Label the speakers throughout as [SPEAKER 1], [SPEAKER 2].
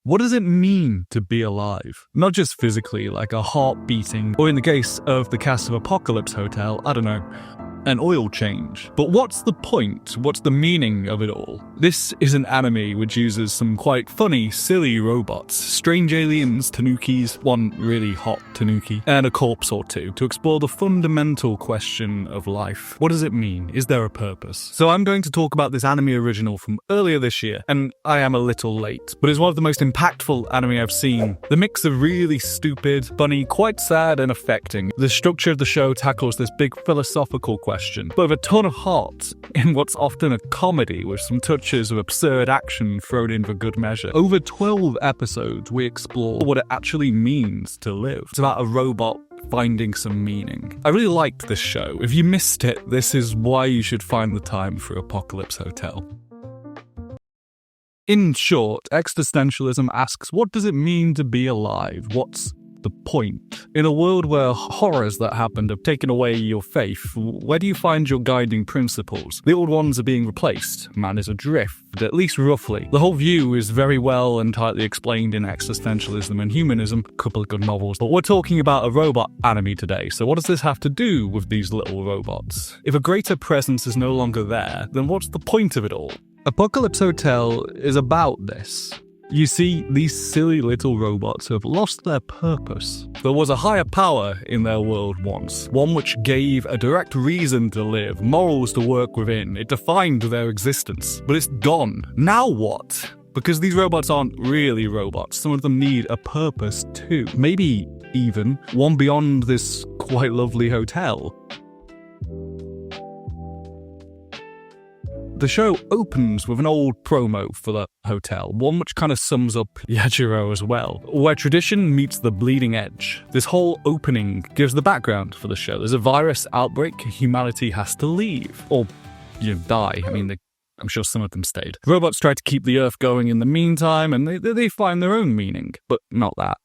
[SPEAKER 1] What does it mean to be alive? Not just physically, like a heart beating, or in the case of the cast of Apocalypse Hotel, I don't know, an oil change. But what's the point? What's the meaning of it all? This is an anime which uses some quite funny, silly robots, strange aliens, tanukis, one really hot tanuki, and a corpse or two, to explore the fundamental question of life. What does it mean? Is there a purpose? So I'm going to talk about this anime original from earlier this year, and I am a little late, but it's one of the most impactful anime I've seen. The mix of really stupid, funny, quite sad, and affecting. The structure of the show tackles this big philosophical question, but with a ton of heart in what's often a comedy with some touches of absurd action thrown in for good measure. Over 12 episodes, we explore what it actually means to live. It's about a robot finding some meaning. I really liked this show. If you missed it, this is why you should find the time for Apocalypse Hotel. In short, existentialism asks, what does it mean to be alive? What's the point? In a world where horrors that happened have taken away your faith, where do you find your guiding principles? The old ones are being replaced. Man is adrift, at least roughly. The whole view is very well and tightly explained in Existentialism and Humanism, a couple of good novels. But we're talking about a robot anime today, so what does this have to do with these little robots? If a greater presence is no longer there, then what's the point of it all? Apocalypse Hotel is about this. You see, these silly little robots have lost their purpose. There was a higher power in their world once, one which gave a direct reason to live, morals to work within. It defined their existence, but it's gone. Now what? Because these robots aren't really robots. Some of them need a purpose too. Maybe even one beyond this quite lovely hotel. The show opens with an old promo for the hotel, one which kind of sums up Yajiro as well, where tradition meets the bleeding edge. This whole opening gives the background for the show. There's a virus outbreak, humanity has to leave, or die. I mean, I'm sure some of them stayed. Robots try to keep the Earth going in the meantime, and they find their own meaning, but not that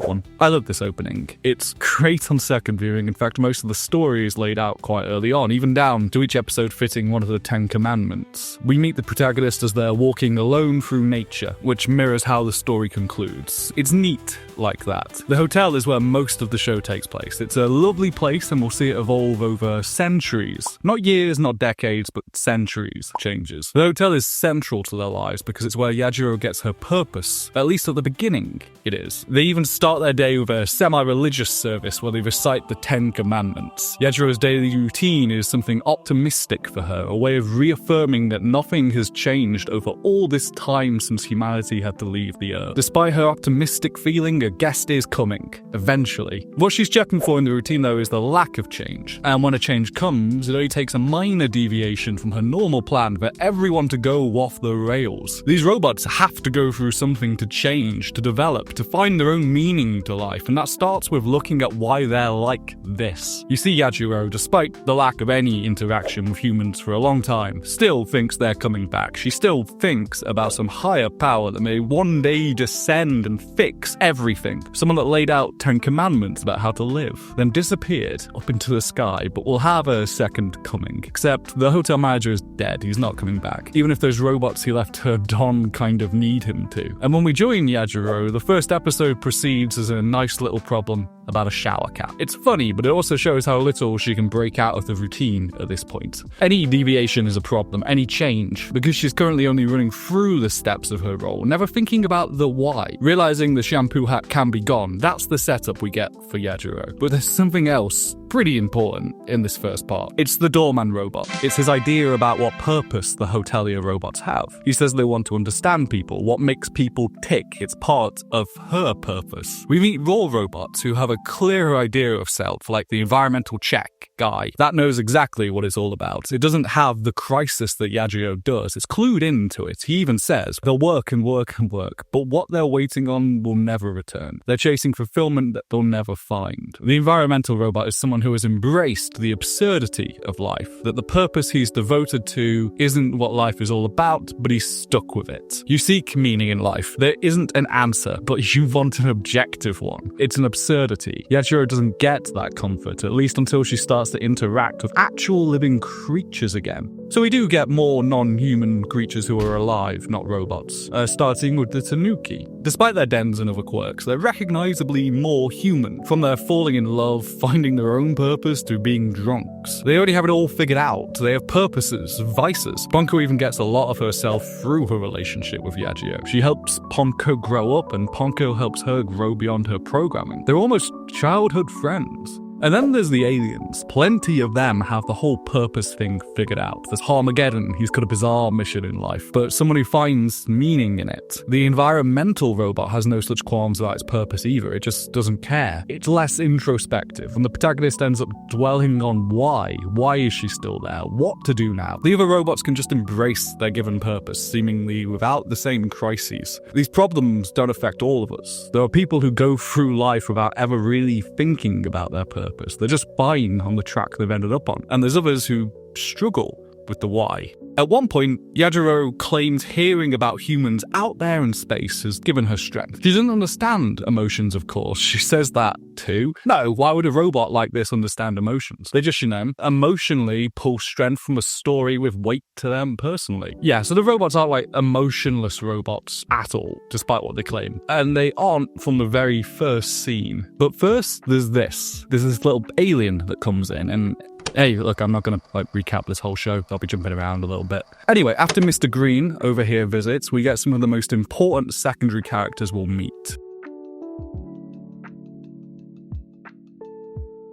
[SPEAKER 1] one. I love this opening. It's great on second viewing. In fact, most of the story is laid out quite early on, even down to each episode fitting one of the 10 commandments. We meet the protagonist as they're walking alone through nature, which mirrors how the story concludes. It's neat like that. The hotel is where most of the show takes place. It's a lovely place, and we'll see it evolve over centuries. Not years, not decades, but centuries changes. The hotel is central to their lives because it's where Yajiro gets her purpose. At least at the beginning, it is. They even start their day with a semi-religious service where they recite the 10 commandments. Yajiro's daily routine is something optimistic for her, a way of reaffirming that nothing has changed over all this time since humanity had to leave the Earth. Despite her optimistic feeling, a guest is coming, eventually. What she's checking for in the routine, though, is the lack of change. And when a change comes, it only takes a minor deviation from her normal plan for everyone to go off the rails. These robots have to go through something to change, to develop, to find their own meaning to life, and that starts with looking at why they're like this. You see, Yajiro, despite the lack of any interaction with humans for a long time, still thinks they're coming back. She still thinks about some higher power that may one day descend and fix everything. Someone that laid out 10 commandments about how to live, then disappeared up into the sky, but will have a second coming. Except the hotel manager is dead. He's not coming back. Even if those robots he left her don kind of need him to. And when we join Yajiro, the first episode proceeds as a nice little problem about a shower cap. It's funny, but it also shows how little she can break out of the routine at this point. Any deviation is a problem, any change, because she's currently only running through the steps of her role, never thinking about the why. Realizing the shampoo hat can be gone, that's the setup we get for Yajiro. But there's something else pretty important in this first part. It's the doorman robot. It's his idea about what purpose the hotelier robots have. He says they want to understand people, what makes people tick. It's part of her purpose. We meet raw robots who have a clearer idea of self, like the environmental check guy. That knows exactly what it's all about. It doesn't have the crisis that Yajiro does. It's clued into it. He even says they'll work and work and work, but what they're waiting on will never return. They're chasing fulfillment that they'll never find. The environmental robot is someone who has embraced the absurdity of life, that the purpose he's devoted to isn't what life is all about, but he's stuck with it. You seek meaning in life. There isn't an answer, but you want an objective one. It's an absurdity. Yajiro doesn't get that comfort, at least until she starts to interact with actual living creatures again. So we do get more non-human creatures who are alive, not robots, starting with the Tanuki. Despite their dens and other quirks, they're recognizably more human, from their falling in love, finding their own purpose, to being drunks. They already have it all figured out. They have purposes, vices. Ponko even gets a lot of herself through her relationship with Yajiro. She helps Ponko grow up, and Ponko helps her grow beyond her programming. They're almost childhood friends. And then there's the aliens. Plenty of them have the whole purpose thing figured out. There's Harmageddon, he's got a bizarre mission in life, but someone who finds meaning in it. The environmental robot has no such qualms about its purpose either, it just doesn't care. It's less introspective, and the protagonist ends up dwelling on why. Why is she still there? What to do now? The other robots can just embrace their given purpose, seemingly without the same crises. These problems don't affect all of us. There are people who go through life without ever really thinking about their purpose. They're just fine on the track they've ended up on. And there's others who struggle with the why. At one point, Yajiro claims hearing about humans out there in space has given her strength. She doesn't understand emotions, of course. She says that too. No, why would a robot like this understand emotions? They just, emotionally pull strength from a story with weight to them personally. Yeah, so the robots aren't like emotionless robots at all, despite what they claim. And they aren't from the very first scene. But first, there's this. There's this little alien that comes in, and hey, look, I'm not going to recap this whole show. I'll be jumping around a little bit. Anyway, after Mr. Green over here visits, we get some of the most important secondary characters we'll meet.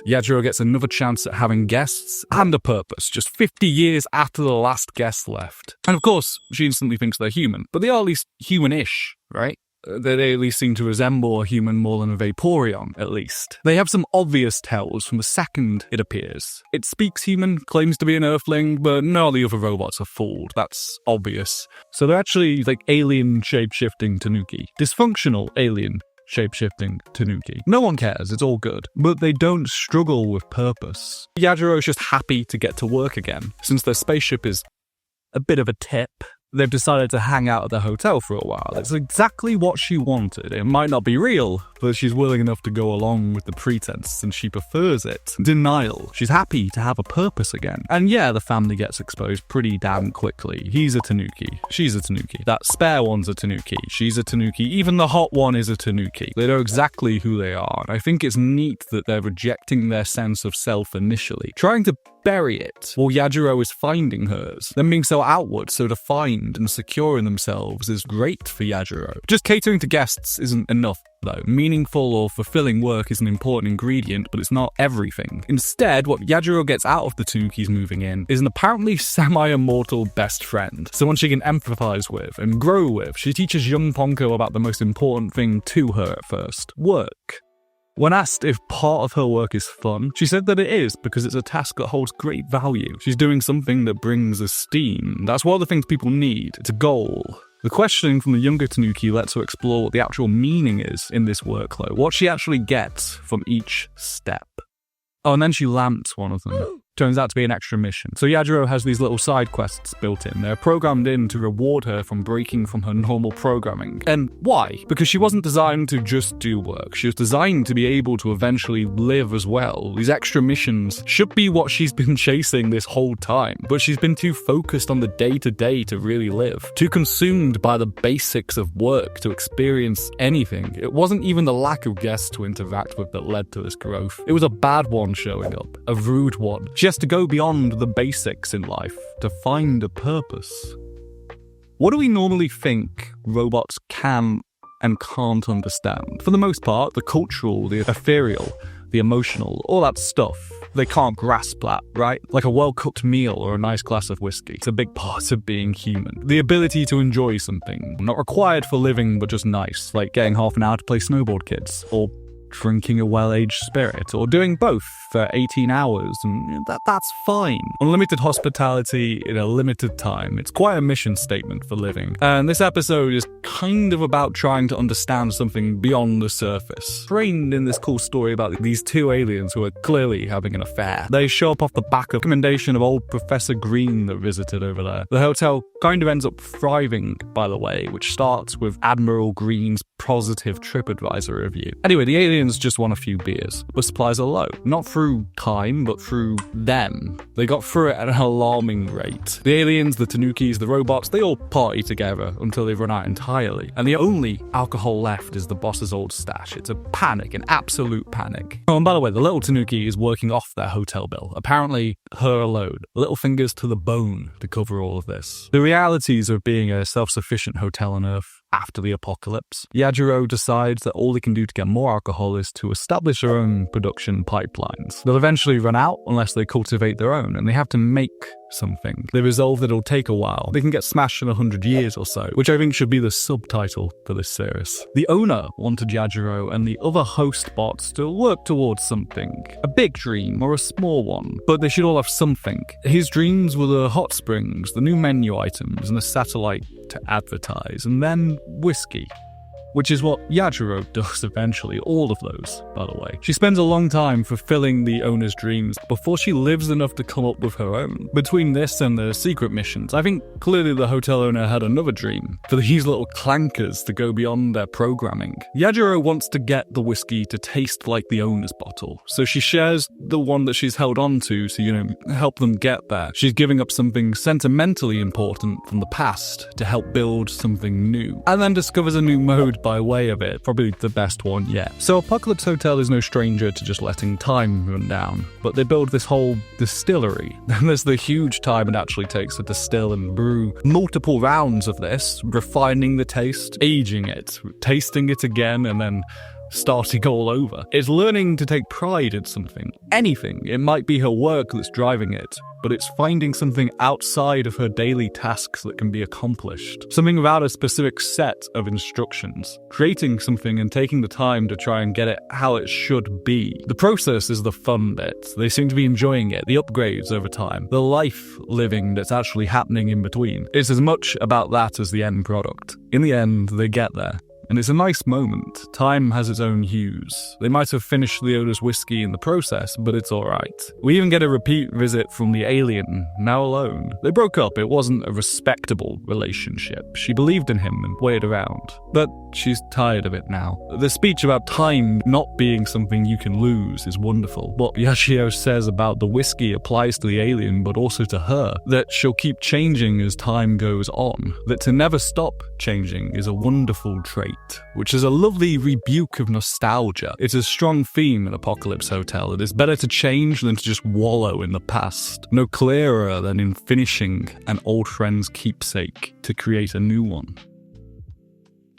[SPEAKER 1] Yajiro gets another chance at having guests and a purpose, just 50 years after the last guest left. And of course, she instantly thinks they're human, but they are at least human-ish, right? They at least seem to resemble a human more than a Vaporeon, at least. They have some obvious tells from the second it appears. It speaks human, claims to be an Earthling, but none of the other robots are fooled. That's obvious. So they're actually alien shape-shifting Tanuki. Dysfunctional alien shape-shifting Tanuki. No one cares, it's all good. But they don't struggle with purpose. Yajiro's just happy to get to work again, since their spaceship is a bit of a tip. They've decided to hang out at the hotel for a while. It's exactly what she wanted. It might not be real, but she's willing enough to go along with the pretense, and she prefers it. Denial. She's happy to have a purpose again. And yeah, the family gets exposed pretty damn quickly. He's a Tanuki. She's a Tanuki. That spare one's a Tanuki. She's a Tanuki. Even the hot one is a Tanuki. They know exactly who they are, and I think it's neat that they're rejecting their sense of self initially, trying to bury it while Yajiro is finding hers. Them being so outward, so defined and secure in themselves is great for Yajiro. Just catering to guests isn't enough, though. Meaningful or fulfilling work is an important ingredient, but it's not everything. Instead, what Yajiro gets out of the Tanukis moving in is an apparently semi-immortal best friend, someone she can empathize with and grow with. She teaches young Ponko about the most important thing to her at first: work. When asked if part of her work is fun, she said that it is because it's a task that holds great value. She's doing something that brings esteem. That's one of the things people need. It's a goal. The questioning from the younger Tanuki lets her explore what the actual meaning is in this workload, what she actually gets from each step. Oh, and then she lamps one of them. Turns out to be an extra mission. So Yajiro has these little side quests built in. They're programmed in to reward her from breaking from her normal programming. And why? Because she wasn't designed to just do work. She was designed to be able to eventually live as well. These extra missions should be what she's been chasing this whole time, but she's been too focused on the day-to-day to really live. Too consumed by the basics of work to experience anything. It wasn't even the lack of guests to interact with that led to this growth. It was a bad one showing up. A rude one. She has to go beyond the basics in life to find a purpose. What do we normally think robots can and can't understand? For the most part, the cultural, the ethereal, the emotional, all that stuff, they can't grasp that, right? Like a well-cooked meal or a nice glass of whiskey. It's a big part of being human. The ability to enjoy something, not required for living, but just nice, like getting half an hour to play snowboard kids, or drinking a well-aged spirit, or doing both for 18 hours, and that's fine. Unlimited hospitality in a limited time. It's quite a mission statement for living. And this episode is kind of about trying to understand something beyond the surface. Framed in this cool story about these two aliens who are clearly having an affair. They show up off the back of a recommendation of old Professor Green that visited over there. The hotel kind of ends up thriving, by the way, which starts with Admiral Green's positive TripAdvisor review. Anyway, the aliens aliens just want a few beers, but supplies are low. Not through time, but through them. They got through it at an alarming rate. The aliens, the Tanukis, the robots, they all party together until they run out entirely. And the only alcohol left is the boss's old stash. It's a panic, an absolute panic. Oh, and by the way, the little Tanuki is working off their hotel bill. Apparently, her alone. Little fingers to the bone to cover all of this. The realities of being a self-sufficient hotel on Earth after the apocalypse. Yajiro decides that all they can do to get more alcohol is to establish their own production pipelines. They'll eventually run out unless they cultivate their own, and they have to make something. They resolve that it'll take a while. They can get smashed in 100 years or so, which I think should be the subtitle for this series. The owner wanted Yajiro and the other host bots to work towards something. A big dream or a small one, but they should all have something. His dreams were the hot springs, the new menu items, and a satellite to advertise, and then whiskey. Which is what Yajiro does eventually, all of those, by the way. She spends a long time fulfilling the owner's dreams before she lives enough to come up with her own. Between this and the secret missions, I think clearly the hotel owner had another dream, for these little clankers to go beyond their programming. Yajiro wants to get the whiskey to taste like the owner's bottle, so she shares the one that she's held on to help them get there. She's giving up something sentimentally important from the past to help build something new, and then discovers a new mode by way of it, probably the best one yet. So Apocalypse Hotel is no stranger to just letting time run down, but they build this whole distillery. And there's the huge time it actually takes to distill and brew multiple rounds of this, refining the taste, aging it, tasting it again, and then starting all over. It's learning to take pride in something. Anything. It might be her work that's driving it, but it's finding something outside of her daily tasks that can be accomplished. Something without a specific set of instructions. Creating something and taking the time to try and get it how it should be. The process is the fun bit. They seem to be enjoying it, the upgrades over time, the life living that's actually happening in between. It's as much about that as the end product. In the end, they get there. And it's a nice moment. Time has its own hues. They might have finished the owner's whiskey in the process, but it's alright. We even get a repeat visit from the alien, now alone. They broke up, it wasn't a respectable relationship. She believed in him and waited around. But she's tired of it now. The speech about time not being something you can lose is wonderful. What Yashio says about the whiskey applies to the alien, but also to her. That she'll keep changing as time goes on. That to never stop changing is a wonderful trait. Which is a lovely rebuke of nostalgia. It's a strong theme in Apocalypse Hotel. It is better to change than to just wallow in the past. No clearer than in finishing an old friend's keepsake to create a new one.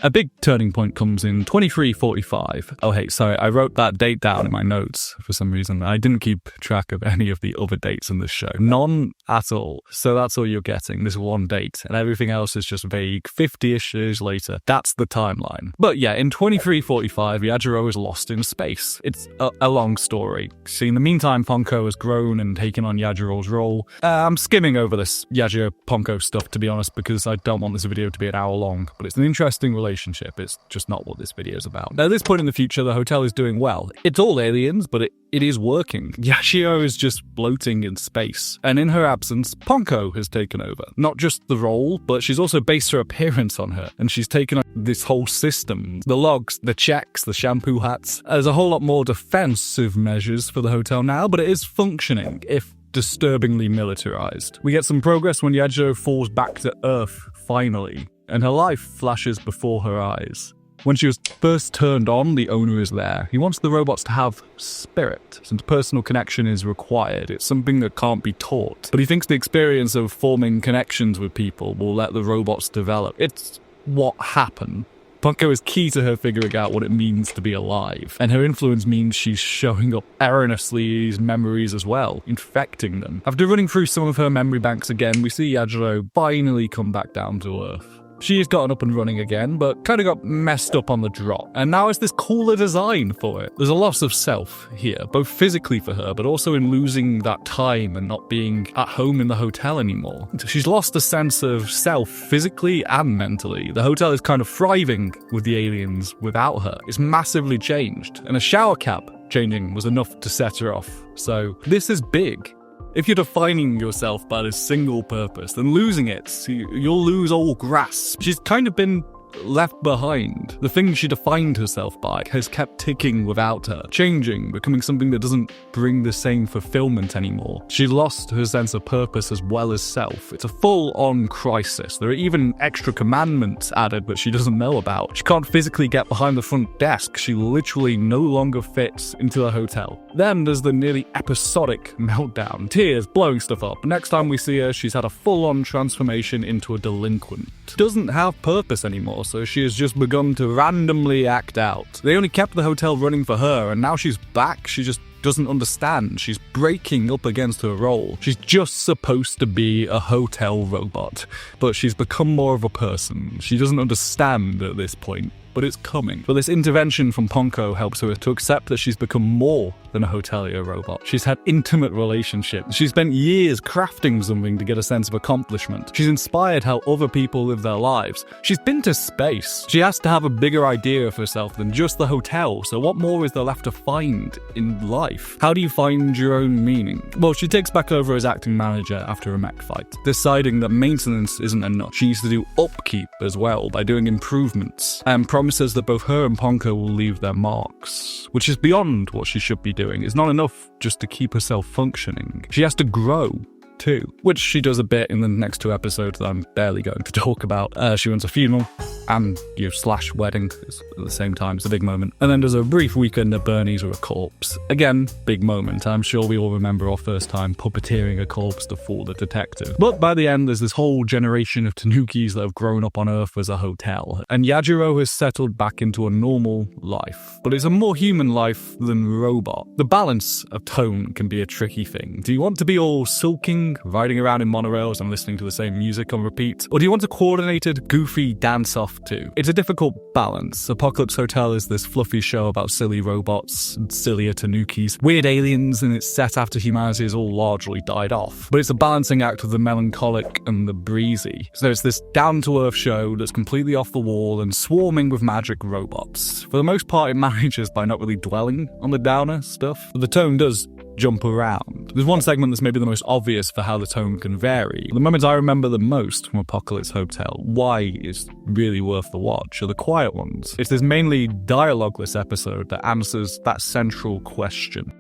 [SPEAKER 1] A big turning point comes in 2345. Oh hey, sorry, I wrote that date down in my notes for some reason. I didn't keep track of any of the other dates in this show. None at all. So that's all you're getting, this one date. And everything else is just vague. 50-ish years later. That's the timeline. But yeah, in 2345, Yajiro is lost in space. It's a long story. See, in the meantime, Ponko has grown and taken on Yajiro's role. I'm skimming over this Yajiro Ponko stuff, to be honest, because I don't want this video to be an hour long. But it's an interesting relationship. It's just not what this video is about. At this point in the future, the hotel is doing well. It's all aliens, but it is working. Yashio is just floating in space. And in her absence, Ponko has taken over. Not just the role, but she's also based her appearance on her. And she's taken on this whole system. The logs, the checks, the shampoo hats. There's a whole lot more defensive measures for the hotel now, but it is functioning, if disturbingly militarized. We get some progress when Yajiro falls back to Earth, finally. And her life flashes before her eyes. When she was first turned on, the owner is there. He wants the robots to have spirit, since personal connection is required. It's something that can't be taught. But he thinks the experience of forming connections with people will let the robots develop. It's what happened. Ponko is key to her figuring out what it means to be alive, and her influence means she's showing up erroneously memories as well, infecting them. After running through some of her memory banks again, we see Yajiro finally come back down to Earth. She has gotten up and running again, but kind of got messed up on the drop. And now it's this cooler design for it. There's a loss of self here, both physically for her, but also in losing that time and not being at home in the hotel anymore. She's lost a sense of self physically and mentally. The hotel is kind of thriving with the aliens without her. It's massively changed. And a shower cap changing was enough to set her off. So this is big. If you're defining yourself by this single purpose, then losing it, you'll lose all grasp. She's kind of been left behind. The thing she defined herself by has kept ticking without her, changing, becoming something that doesn't bring the same fulfillment anymore. She lost her sense of purpose as well as self. It's a full-on crisis. There are even extra commandments added that she doesn't know about. She can't physically get behind the front desk. She literally no longer fits into the hotel. Then there's the nearly episodic meltdown. Tears, blowing stuff up. Next time we see her, she's had a full-on transformation into a delinquent. Doesn't have purpose anymore, so she has just begun to randomly act out. They only kept the hotel running for her, and now she's back. She just doesn't understand. She's breaking up against her role. She's just supposed to be a hotel robot, but she's become more of a person. She doesn't understand at this point, but it's coming. But this intervention from Ponko helps her to accept that she's become more than a hotelier robot. She's had intimate relationships. She's spent years crafting something to get a sense of accomplishment. She's inspired how other people live their lives. She's been to space. She has to have a bigger idea of herself than just the hotel, so what more is there left to find in life? How do you find your own meaning? Well, she takes back over as acting manager after a mech fight, deciding that maintenance isn't enough. She needs to do upkeep as well by doing improvements, and promises that both her and Ponko will leave their marks, which is beyond what she should be doing. It's not enough just to keep herself functioning. She has to grow too, which she does a bit in the next 2 episodes that I'm barely going to talk about. She runs a funeral and / wedding at the same time. It's a big moment. And then there's a brief weekend at Bernie's with a corpse. Again, big moment. I'm sure we all remember our first time puppeteering a corpse to fool the detective. But by the end, there's this whole generation of Tanukis that have grown up on Earth as a hotel, and Yajiro has settled back into a normal life. But it's a more human life than robot. The balance of tone can be a tricky thing. Do you want to be all sulking, riding around in monorails and listening to the same music on repeat? Or do you want a coordinated, goofy dance-off too? It's a difficult balance. Apocalypse Hotel is this fluffy show about silly robots and sillier Tanukis, weird aliens, and it's set after humanity has all largely died off. But it's a balancing act of the melancholic and the breezy. So it's this down-to-earth show that's completely off the wall and swarming with magic robots. For the most part, it manages by not really dwelling on the downer stuff, but the tone does jump around. There's one segment that's maybe the most obvious for how the tone can vary. The moments I remember the most from Apocalypse Hotel, why is really worth the watch, are the quiet ones. It's this mainly dialogueless episode that answers that central question.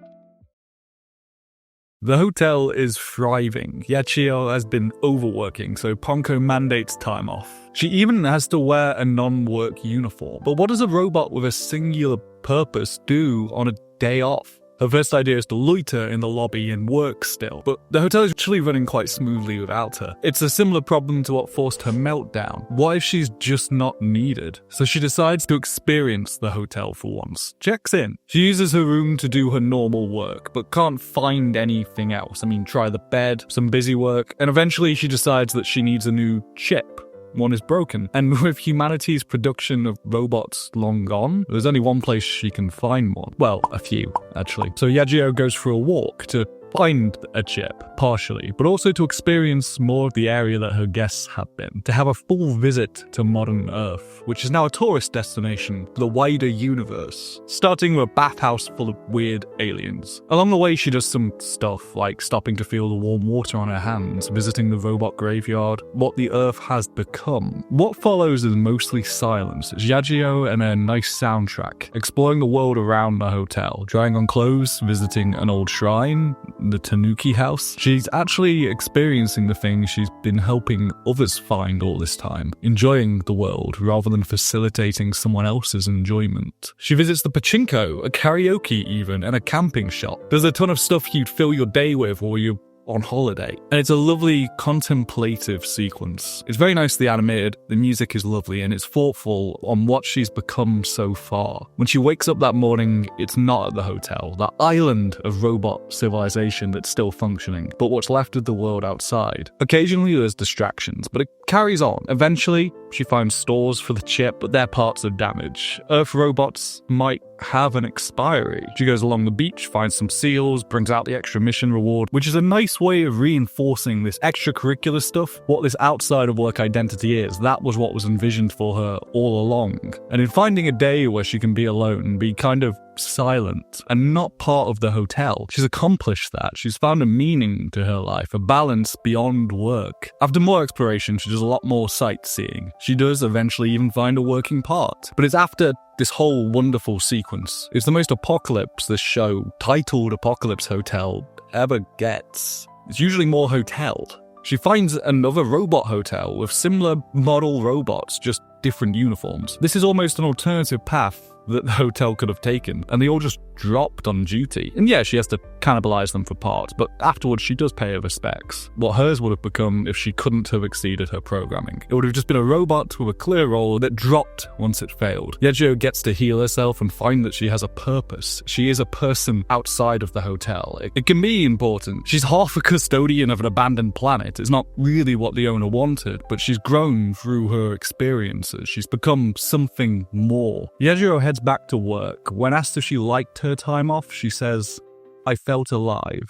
[SPEAKER 1] The hotel is thriving. Yachio has been overworking, so Ponko mandates time off. She even has to wear a non-work uniform. But what does a robot with a singular purpose do on a day off? Her first idea is to loiter in the lobby and work still, but the hotel is actually running quite smoothly without her. It's a similar problem to what forced her meltdown. What if she's just not needed? So she decides to experience the hotel for once. Checks in. She uses her room to do her normal work, but can't find anything else. Try the bed, some busy work, and eventually she decides that she needs a new chip. One is broken, and with humanity's production of robots long gone, there's only one place she can find one. Well, a few, actually. So Yajio goes for a walk to find a chip, partially, but also to experience more of the area that her guests have been, to have a full visit to modern Earth, which is now a tourist destination for the wider universe, starting with a bathhouse full of weird aliens. Along the way, she does some stuff, like stopping to feel the warm water on her hands, visiting the robot graveyard, what the Earth has become. What follows is mostly silence. It's Yajio and a nice soundtrack, exploring the world around the hotel, trying on clothes, visiting an old shrine, the Tanuki house. She's actually experiencing the things she's been helping others find all this time, enjoying the world rather than facilitating someone else's enjoyment. She visits the pachinko, a karaoke even, and a camping shop. There's a ton of stuff you'd fill your day with while you're on holiday, and it's a lovely contemplative sequence. It's very nicely animated, the music is lovely, and it's thoughtful on what she's become so far. When she wakes up that morning, it's not at the hotel, that island of robot civilization that's still functioning, but what's left of the world outside. Occasionally there's distractions, but it carries on. Eventually, she finds stores for the chip, but their parts are damaged. Earth robots might have an expiry. She goes along the beach, finds some seals, brings out the extra mission reward, which is a nice way of reinforcing this extracurricular stuff, what this outside of work identity is. That was what was envisioned for her all along. And in finding a day where she can be alone, be kind of silent and not part of the hotel. She's accomplished that. She's found a meaning to her life, a balance beyond work. After more exploration, she does a lot more sightseeing. She does eventually even find a working part. But it's after this whole wonderful sequence. It's the most apocalypse this show, titled Apocalypse Hotel, ever gets. It's usually more hotel. She finds another robot hotel with similar model robots, just different uniforms. This is almost an alternative path that the hotel could have taken, and they all just dropped on duty. And yeah, she has to cannibalize them for parts, but afterwards she does pay her respects. What hers would have become if she couldn't have exceeded her programming. It would have just been a robot with a clear role that dropped once it failed. Yejiro gets to heal herself and find that she has a purpose. She is a person outside of the hotel. It can be important. She's half a custodian of an abandoned planet. It's not really what the owner wanted, but she's grown through her experiences. She's become something more. Yejiro heads back to work. When asked if she liked her time off, she says, "I felt alive."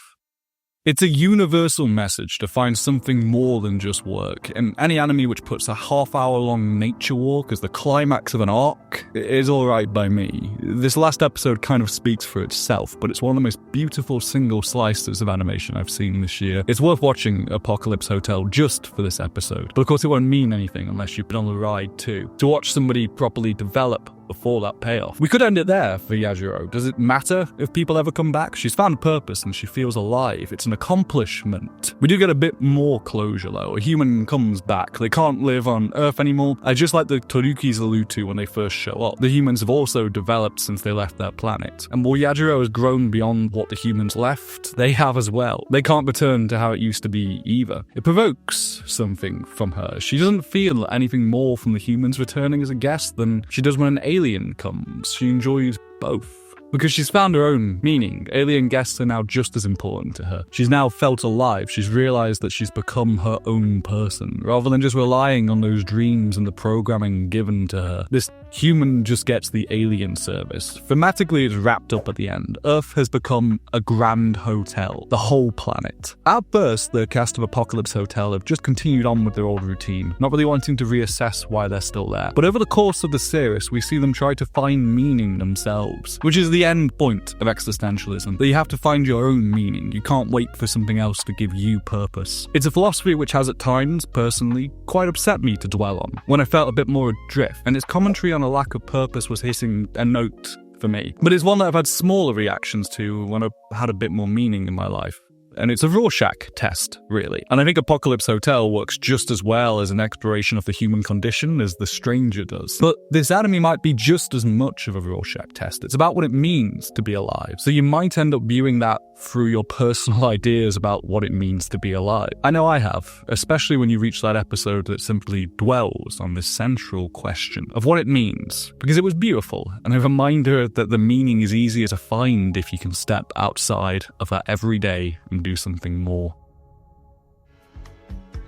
[SPEAKER 1] It's a universal message to find something more than just work, and any anime which puts a half-hour-long nature walk as the climax of an arc is alright by me. This last episode kind of speaks for itself, but it's one of the most beautiful single slices of animation I've seen this year. It's worth watching Apocalypse Hotel just for this episode, but of course it won't mean anything unless you've been on the ride too. To watch somebody properly develop before that payoff. We could end it there for Yajiro. Does it matter if people ever come back? She's found purpose and she feels alive. It's an accomplishment. We do get a bit more closure though. A human comes back. They can't live on Earth anymore. I just like the Torukis allude to when they first show up. The humans have also developed since they left their planet. And while Yajiro has grown beyond what the humans left, they have as well. They can't return to how it used to be either. It provokes something from her. She doesn't feel anything more from the humans returning as a guest than she does when an alien comes. She enjoys both. Because she's found her own meaning. Alien guests are now just as important to her. She's now felt alive. She's realized that she's become her own person, rather than just relying on those dreams and the programming given to her. This human just gets the alien service. Thematically, it's wrapped up at the end. Earth has become a grand hotel. The whole planet. At first, the cast of Apocalypse Hotel have just continued on with their old routine, not really wanting to reassess why they're still there. But over the course of the series, we see them try to find meaning themselves, which is the end point of existentialism, that you have to find your own meaning. You can't wait for something else to give you purpose. It's a philosophy which has at times, personally, quite upset me to dwell on, when I felt a bit more adrift, and its commentary on a lack of purpose was hitting a note for me. But it's one that I've had smaller reactions to when I've had a bit more meaning in my life. And it's a Rorschach test, really. And I think Apocalypse Hotel works just as well as an exploration of the human condition as The Stranger does. But this anime might be just as much of a Rorschach test. It's about what it means to be alive. So you might end up viewing that through your personal ideas about what it means to be alive. I know I have, especially when you reach that episode that simply dwells on this central question of what it means. Because it was beautiful, and a reminder that the meaning is easier to find if you can step outside of that everyday and do something more.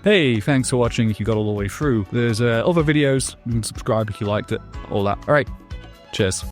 [SPEAKER 1] Hey, thanks for watching if you got all the way through. There's other videos. You can subscribe if you liked it. All that. Alright, cheers.